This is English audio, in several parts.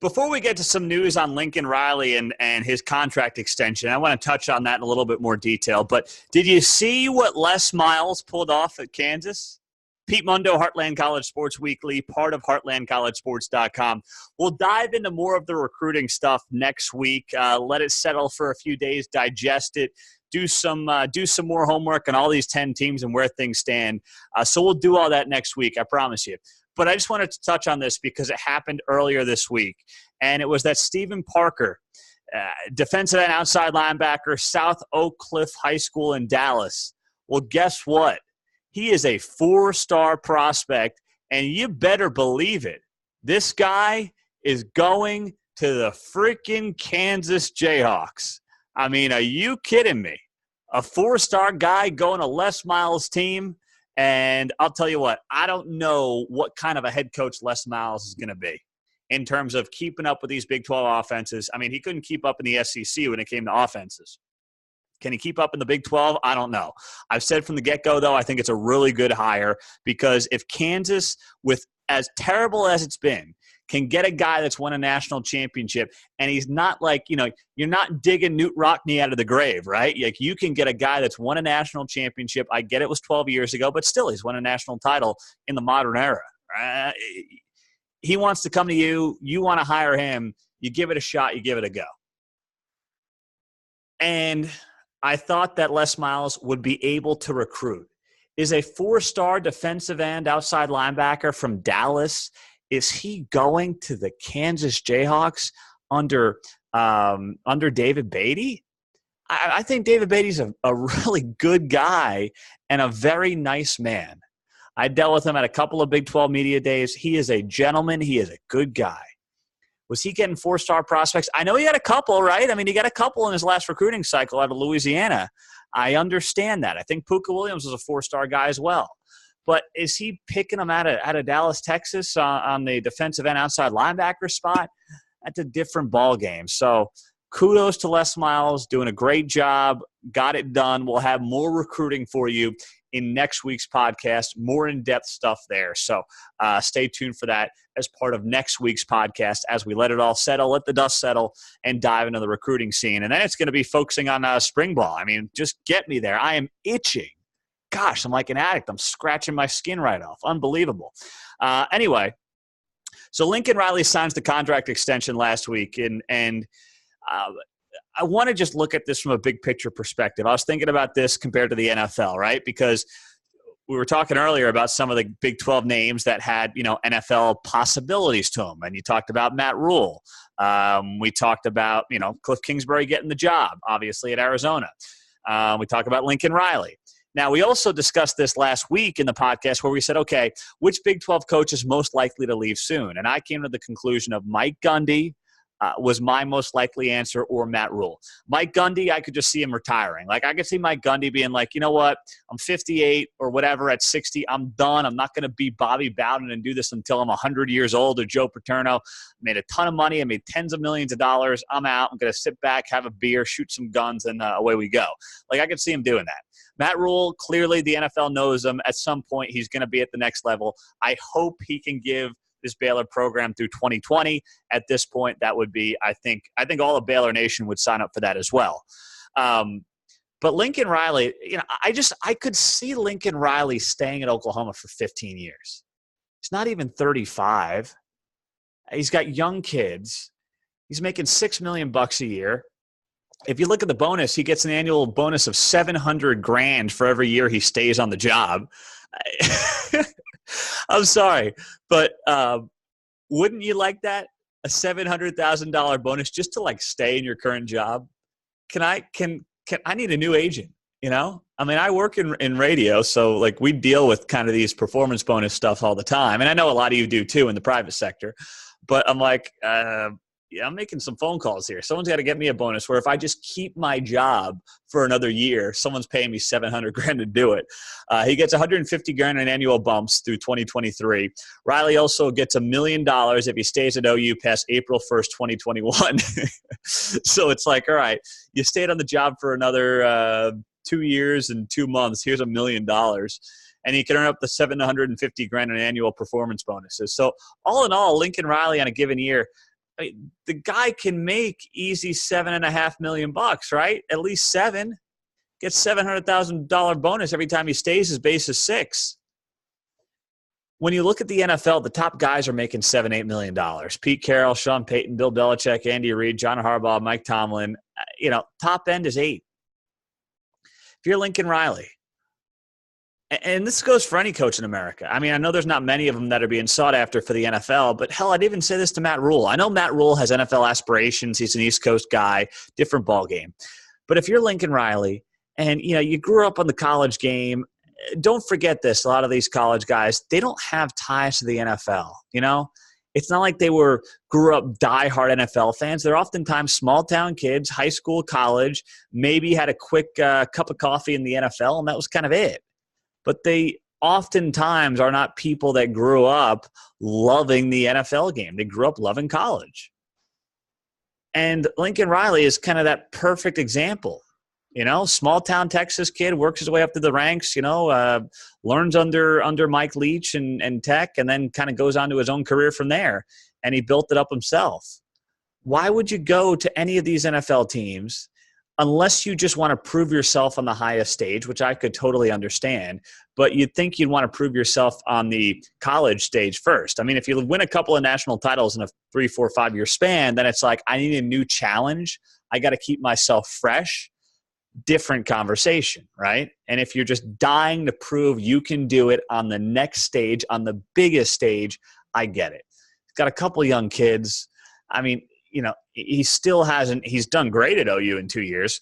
Before we get to some news on Lincoln Riley and his contract extension, I want to touch on that in a little bit more detail. But did you see what Les Miles pulled off at Kansas? Pete Mundo, Heartland College Sports Weekly, part of heartlandcollegesports.com. We'll dive into more of the recruiting stuff next week. Let it settle for a few days, digest it, do some more homework on all these 10 teams and where things stand. So we'll do all that next week, I promise you. But I just wanted to touch on this because it happened earlier this week, and it was that Stephen Parker, defensive and outside linebacker, South Oak Cliff High School in Dallas. Well, guess what? He is a 4-star prospect, and you better believe it. This guy is going to the freaking Kansas Jayhawks. I mean, are you kidding me? A 4-star guy going to Les Miles' team? And I'll tell you what, I don't know what kind of a head coach Les Miles is going to be in terms of keeping up with these Big 12 offenses. I mean, he couldn't keep up in the SEC when it came to offenses. Can he keep up in the Big 12? I don't know. I've said from the get-go, though, I think it's a really good hire because if Kansas, with as terrible as it's been, can get a guy that's won a national championship, and he's not like, you're not digging Newt Rockne out of the grave, right? Like, you can get a guy that's won a national championship. I get it was 12 years ago, but still he's won a national title in the modern era. He wants to come to you. You want to hire him. You give it a shot. You give it a go. And I thought that Les Miles would be able to recruit. Is a 4-star defensive end outside linebacker from Dallas, is he going to the Kansas Jayhawks under David Beatty? I think David Beatty's a really good guy and a very nice man. I dealt with him at a couple of Big 12 media days. He is a gentleman. He is a good guy. Was he getting 4-star prospects? I know he had a couple, right? I mean, he got a couple in his last recruiting cycle out of Louisiana. I understand that. I think Puka Williams was a 4-star guy as well. But is he picking them out of Dallas, Texas on the defensive end outside linebacker spot? That's a different ball game. So kudos to Les Miles, doing a great job, got it done. We'll have more recruiting for you in next week's podcast, more in-depth stuff there. So stay tuned for that as part of next week's podcast as we let it all settle, let the dust settle, and dive into the recruiting scene. And then it's going to be focusing on spring ball. I mean, just get me there. I am itching. Gosh, I'm like an addict. I'm scratching my skin right off. Unbelievable. Anyway, so Lincoln Riley signs the contract extension last week, and I want to just look at this from a big picture perspective. I was thinking about this compared to the NFL, right? Because we were talking earlier about some of the Big 12 names that had, NFL possibilities to them. And you talked about Matt Rule. We talked about, Cliff Kingsbury getting the job, obviously, at Arizona. We talked about Lincoln Riley. Now, we also discussed this last week in the podcast where we said, okay, which Big 12 coach is most likely to leave soon? And I came to the conclusion of Mike Gundy was my most likely answer, or Matt Rule. Mike Gundy, I could just see him retiring. Like, I could see Mike Gundy being like, you know what, I'm 58 or whatever, at 60, I'm done. I'm not going to be Bobby Bowden and do this until I'm 100 years old, or Joe Paterno. I made a ton of money. I made tens of millions of dollars. I'm out. I'm going to sit back, have a beer, shoot some guns, and away we go. Like, I could see him doing that. Matt Rule, clearly the NFL knows him. At some point, he's going to be at the next level. I hope he can give this Baylor program through 2020. At this point, that would be, I think all of Baylor Nation would sign up for that as well. But Lincoln Riley, I could see Lincoln Riley staying at Oklahoma for 15 years. He's not even 35. He's got young kids. He's making $6 million a year. If you look at the bonus, he gets an annual bonus of $700,000 for every year he stays on the job. I'm sorry, but wouldn't you like that? A $700,000 bonus just to stay in your current job? I need a new agent, I mean, I work in radio, so we deal with kind of these performance bonus stuff all the time. And I know a lot of you do too in the private sector, but I'm like, I'm making some phone calls here. Someone's got to get me a bonus where if I just keep my job for another year, someone's paying me $700,000 to do it. He gets $150,000 in annual bumps through 2023. Riley also gets $1 million if he stays at OU past April 1st, 2021. So it's like, all right, you stayed on the job for another 2 years and 2 months. Here's $1 million. And he can earn up to $750,000 in annual performance bonuses. So all in all, Lincoln Riley on a given year, I mean, the guy can make easy $7.5 million, right? At least seven. Gets $700,000 bonus every time he stays. His base is $6. When you look at the NFL, the top guys are making $7-8 million. Pete Carroll, Sean Payton, Bill Belichick, Andy Reid, John Harbaugh, Mike Tomlin. Top end is 8. If you're Lincoln Riley, and this goes for any coach in America. I mean, I know there's not many of them that are being sought after for the NFL, but hell, I'd even say this to Matt Rule. I know Matt Rule has NFL aspirations. He's an East Coast guy, different ballgame. But if you're Lincoln Riley and you grew up on the college game, don't forget this. A lot of these college guys, they don't have ties to the NFL. It's not like they grew up diehard NFL fans. They're oftentimes small town kids, high school, college, maybe had a quick cup of coffee in the NFL, and that was kind of it. But they oftentimes are not people that grew up loving the NFL game. They grew up loving college. And Lincoln Riley is kind of that perfect example. Small town Texas kid, works his way up to the ranks, learns under Mike Leach and Tech, and then kind of goes on to his own career from there. And he built it up himself. Why would you go to any of these NFL teams unless you just want to prove yourself on the highest stage, which I could totally understand, but you'd think you'd want to prove yourself on the college stage first. I mean, if you win a couple of national titles in a 3, 4, 5-year span, then it's like, I need a new challenge. I got to keep myself fresh. Different conversation, right? And if you're just dying to prove you can do it on the next stage, on the biggest stage, I get it. He's got a couple young kids. I mean, he still hasn't – he's done great at OU in 2 years,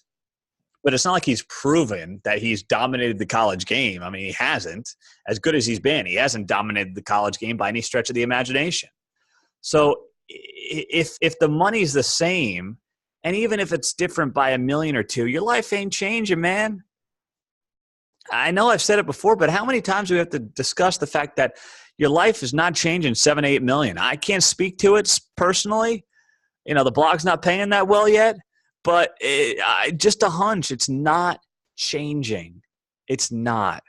but it's not like he's proven that he's dominated the college game. I mean, he hasn't. As good as he's been, he hasn't dominated the college game by any stretch of the imagination. So if the money's the same – and even if it's different by $1 million or $2 million, your life ain't changing, man. I know I've said it before, but how many times do we have to discuss the fact that your life is not changing $7-8 million? I can't speak to it personally. The blog's not paying that well yet, but just a hunch. It's not changing. It's not.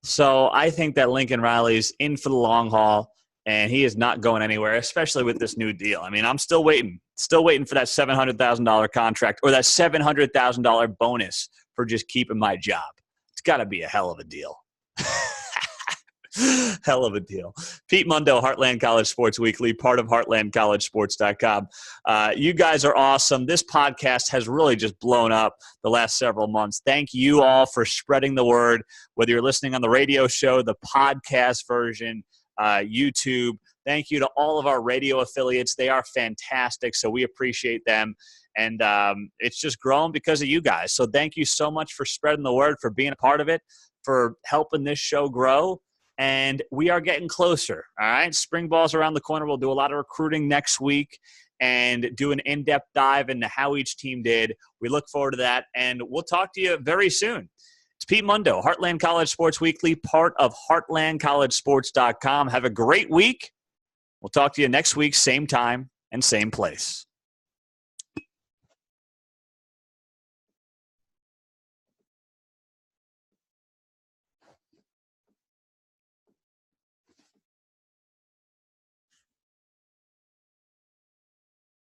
So I think that Lincoln Riley's in for the long haul, and he is not going anywhere, especially with this new deal. I mean, I'm still waiting for that $700,000 contract or that $700,000 bonus for just keeping my job. It's got to be a hell of a deal. Hell of a deal. Pete Mundo, Heartland College Sports Weekly, part of HeartlandCollegeSports.com. You guys are awesome. This podcast has really just blown up the last several months. Thank you all for spreading the word, whether you're listening on the radio show, the podcast version, YouTube. Thank you to all of our radio affiliates. They are fantastic, so we appreciate them. And it's just grown because of you guys. So thank you so much for spreading the word, for being a part of it, for helping this show grow. And we are getting closer, all right? Spring ball's around the corner. We'll do a lot of recruiting next week and do an in-depth dive into how each team did. We look forward to that, and we'll talk to you very soon. It's Pete Mundo, Heartland College Sports Weekly, part of HeartlandCollegeSports.com. Have a great week. We'll talk to you next week, same time and same place.